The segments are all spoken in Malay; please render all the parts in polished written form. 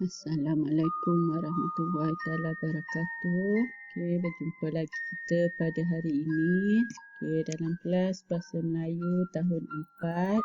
Assalamualaikum warahmatullahi wabarakatuh. Okey, berjumpa lagi kita pada hari ini. Okey, dalam kelas Bahasa Melayu tahun 4,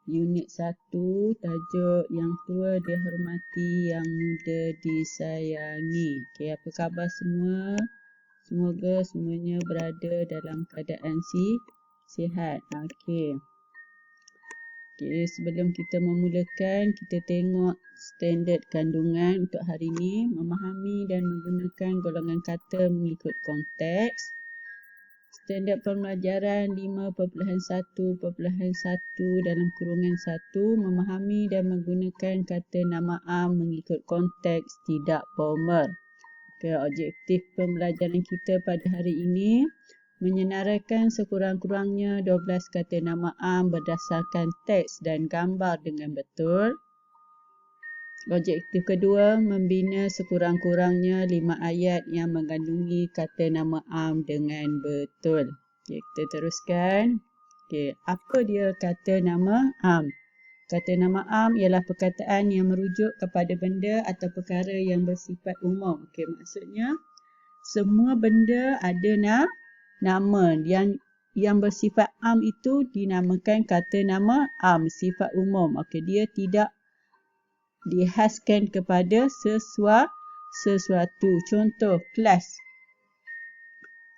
unit 1, tajuk Yang Tua Dihormati, Yang Muda Disayangi. Okey, apa khabar semua? Semoga semuanya berada dalam keadaan sihat. Okey. Okey, sebelum kita memulakan, kita tengok standard kandungan untuk hari ini. Memahami dan menggunakan golongan kata mengikut konteks. Standard pembelajaran 5.1.1 dalam kurungan 1. Memahami dan menggunakan kata nama am mengikut konteks tidak formal. Okey, objektif pembelajaran kita pada hari ini menyenaraikan sekurang-kurangnya 12 kata nama am berdasarkan teks dan gambar dengan betul. Objektif kedua, membina sekurang-kurangnya 5 ayat yang mengandungi kata nama am dengan betul. Okey, kita teruskan. Okey, apa dia kata nama am? Kata nama am ialah perkataan yang merujuk kepada benda atau perkara yang bersifat umum. Okey, maksudnya semua benda ada nama yang bersifat am itu dinamakan kata nama am, sifat umum. Okey, dia tidak dihaskan kepada sesuatu. Contoh, kelas.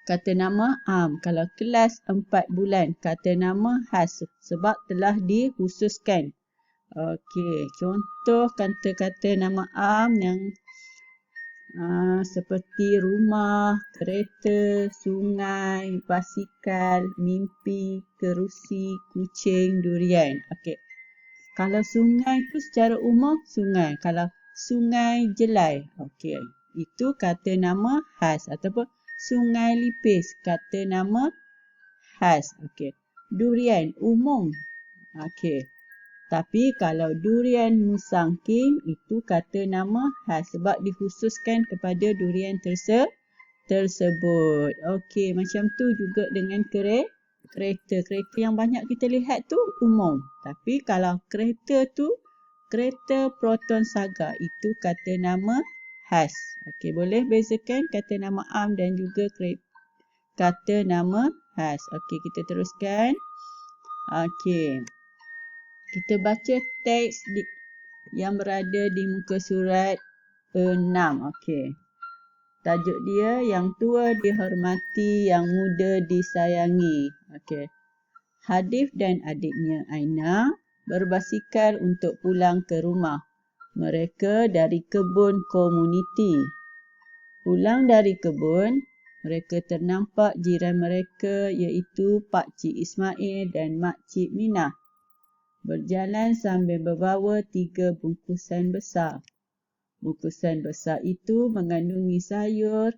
Kata nama am. Kalau kelas 4 bulan, kata nama khas sebab telah dikhususkan. Okey, contoh kata-kata nama am yang seperti rumah, kereta, sungai, basikal, mimpi, kerusi, kucing, durian. Okey. Kalau sungai tu secara umum sungai. Kalau sungai Jelai, okey, itu kata nama khas ataupun sungai Lipis, kata nama khas. Okey. Durian umum. Okey. Tapi kalau durian musangking itu kata nama khas sebab dikhususkan kepada durian tersebut. Okey, macam tu juga dengan kereta. Kereta yang banyak kita lihat tu umum. Tapi kalau kereta tu, kereta Proton Saga, itu kata nama khas. Okey, boleh bezakan kata nama am dan juga kata nama khas. Okey, kita teruskan. Okey. Kita baca teks yang berada di muka surat 6. Okey. Tajuk dia Yang Tua Dihormati, Yang Muda Disayangi. Okey. Hadif dan adiknya Aina berbasikal untuk pulang ke rumah. Mereka dari kebun komuniti. Pulang dari kebun, mereka ternampak jiran mereka iaitu Pak Cik Ismail dan Mak Cik Minah berjalan sambil membawa 3 bungkusan besar. Bungkusan besar itu mengandungi sayur,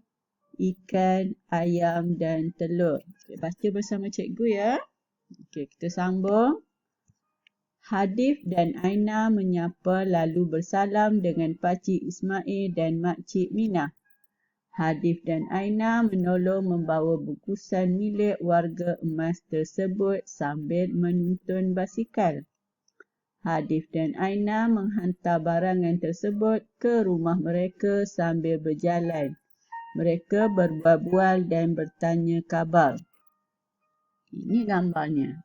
ikan, ayam dan telur. Okay, baca bersama cikgu ya. Okey, kita sambung. Hadif dan Aina menyapa lalu bersalam dengan Pakcik Ismail dan Makcik Minah. Hadif dan Aina menolong membawa bungkusan milik warga emas tersebut sambil menuntun basikal. Hadif dan Aina menghantar barangan tersebut ke rumah mereka sambil berjalan. Mereka berbual dan bertanya khabar. Ini gambarnya.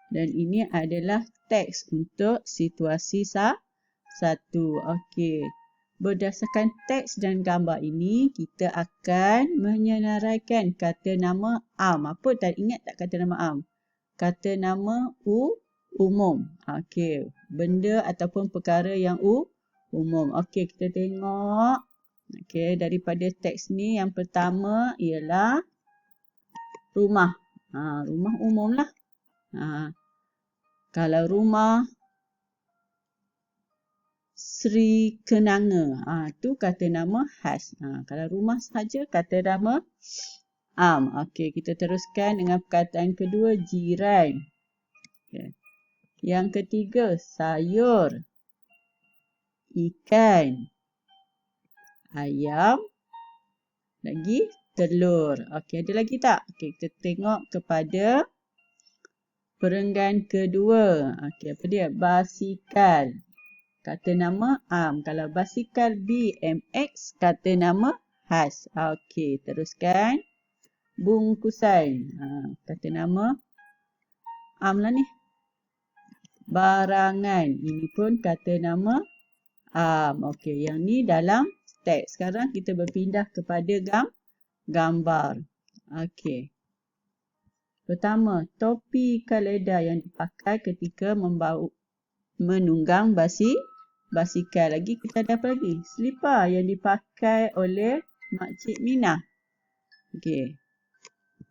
Dan ini adalah teks untuk situasi 1. Okey. Berdasarkan teks dan gambar ini, kita akan menyenaraikan kata nama am. Apa tadi? Ingat tak kata nama am? Kata nama umum. Okey. Benda ataupun perkara yang umum. Okey, kita tengok. Okey, daripada teks ni yang pertama ialah rumah. Rumah umum lah. Kalau rumah Sri Kenanga, tu kata nama khas. Kalau rumah saja kata nama am. Okey, kita teruskan dengan perkataan kedua, jiran. Okay. Yang ketiga, sayur, ikan, ayam, lagi telur. Okey, ada lagi tak? Okey, kita tengok kepada perenggan kedua. Okey, apa dia? Basikal. kata nama am. Kalau basikal BMX, kata nama has. Okey, teruskan. Bungkusan. Kata nama am lah ni. Barangan. Ini pun kata nama am. Okey, yang ni dalam teks. Sekarang kita berpindah kepada gambar. Okey. Pertama, topi kaleda yang dipakai ketika menunggang basikal. Lagi kita ada apa lagi? Selipar yang dipakai oleh Makcik Minah. Okey.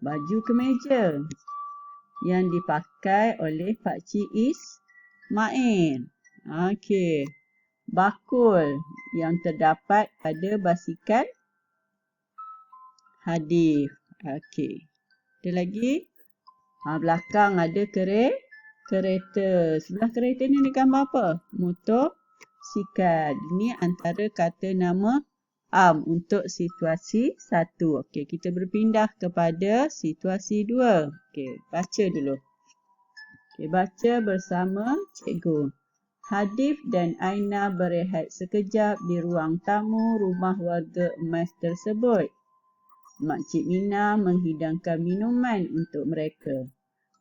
Baju kemeja yang dipakai oleh Pakcik Ismail. Okey. Bakul yang terdapat pada basikal Hadif. Okey. Ada lagi? Belakang ada kereta. Sebelah kereta ni ada gambar apa? Motosikal. Ini antara kata nama am untuk situasi 1. Okey, kita berpindah kepada situasi 2. Okey, baca dulu. Okey, baca bersama cikgu. Hadif dan Aina berehat sekejap di ruang tamu rumah warga emas tersebut. Makcik Minah menghidangkan minuman untuk mereka.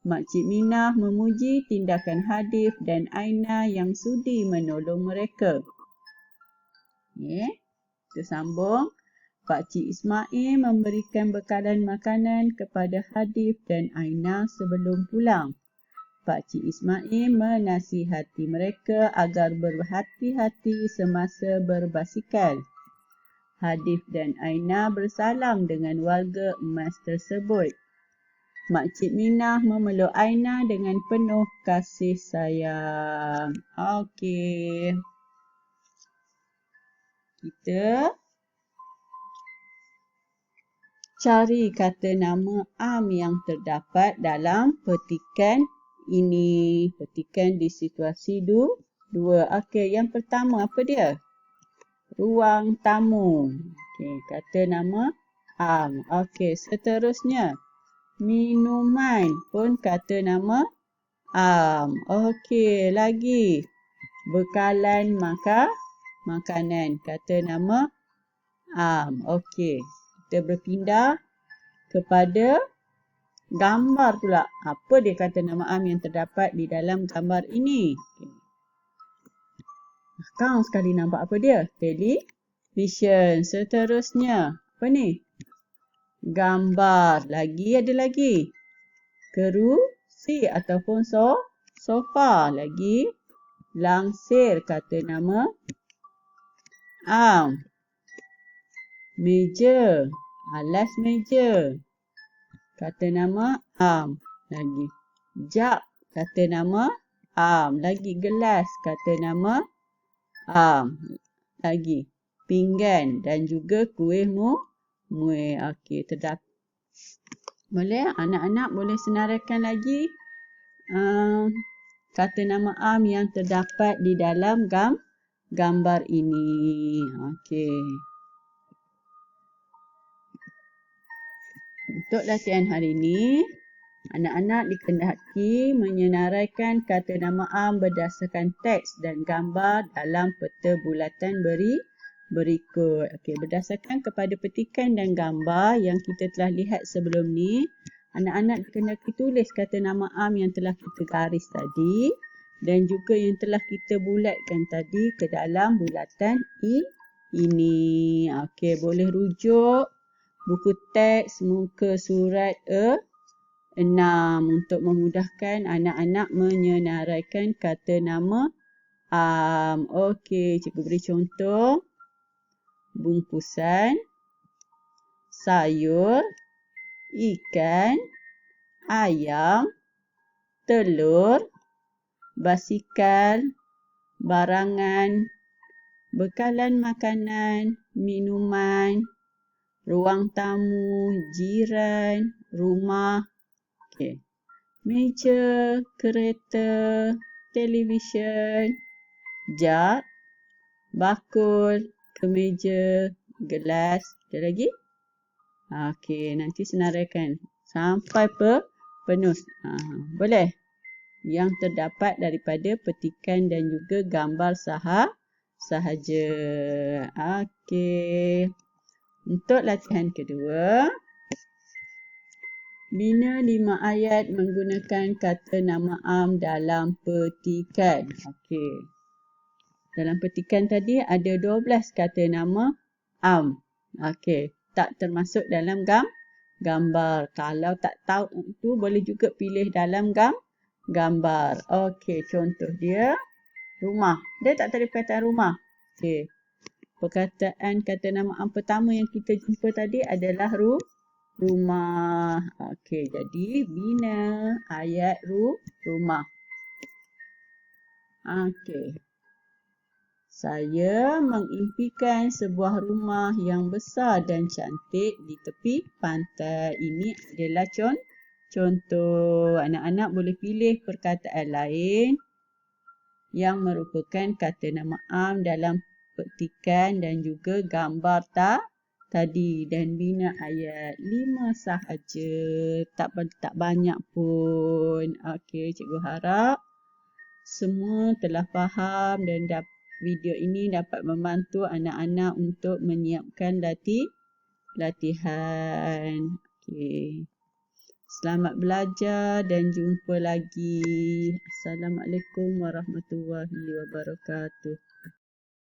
Makcik Minah memuji tindakan Hadif dan Aina yang sudi menolong mereka. Kita sambung. Pakcik Ismail memberikan bekalan makanan kepada Hadif dan Aina sebelum pulang. Pakcik Ismail menasihati mereka agar berhati-hati semasa berbasikal. Hadif dan Aina bersalam dengan warga emas tersebut. Makcik Minah memeluk Aina dengan penuh kasih sayang. Okey. Kita cari kata nama am yang terdapat dalam petikan ini. Petikan di situasi 2. Okey, yang pertama apa dia? Ruang tamu. Okey, kata nama am. Okey, seterusnya minuman pun kata nama am. Okey, lagi bekalan makanan kata nama am. Okey, kita berpindah kepada gambar pula. Apa dia kata nama am yang terdapat di dalam gambar ini? Okay. Kau sekali nampak apa dia? Television. Seterusnya, apa ni? Gambar. Lagi ada lagi. Kerusi ataupun sofa. Lagi langsir kata nama am. Meja. Alas meja. Kata nama am. Lagi jug kata nama am. Lagi gelas kata nama am. Lagi pinggan dan juga kuih muih. Okey, terdapat. Boleh anak-anak boleh senaraikan lagi kata nama am yang terdapat di dalam gambar ini. Okey. Untuk latihan hari ini, anak-anak dikehendaki menyenaraikan kata nama am berdasarkan teks dan gambar dalam peta bulatan berikut. Okey, berdasarkan kepada petikan dan gambar yang kita telah lihat sebelum ni, anak-anak dikehendaki tulis kata nama am yang telah kita garis tadi dan juga yang telah kita bulatkan tadi ke dalam bulatan ini. Okey, boleh rujuk buku teks muka surat 6 untuk memudahkan anak-anak menyenaraikan kata nama am. Okey, cikgu beri contoh. Bungkusan, sayur, ikan, ayam, telur, basikal, barangan, bekalan makanan, minuman, ruang tamu, jiran, rumah, okay, meja, kereta, televisyen, jug, bakul, kemeja, gelas. Ada lagi? Okey, nanti senaraikan sampai penuh. Boleh? yang terdapat daripada petikan dan juga gambar sahaja. Okey. Untuk latihan kedua, bina 5 ayat menggunakan kata nama am dalam petikan. Okey. Dalam petikan tadi ada 12 kata nama am. Okey. Tak termasuk dalam gambar. Kalau tak tahu itu boleh juga pilih dalam gambar. Okey, contoh dia rumah. Dia tak ada perkataan rumah. Okey. Perkataan kata nama am pertama yang kita jumpa tadi adalah rumah. Okey, jadi bina ayat rumah. Okey. Saya mengimpikan sebuah rumah yang besar dan cantik di tepi pantai. Ini adalah contoh. Anak-anak boleh pilih perkataan lain yang merupakan kata nama am dalam petikan dan juga gambar tadi, dan bina ayat 5 sahaja. Tak banyak pun. Okey, cikgu harap semua telah faham dan video ini dapat membantu anak-anak untuk menyiapkan latihan. Okey. Selamat belajar dan jumpa lagi. Assalamualaikum warahmatullahi wabarakatuh.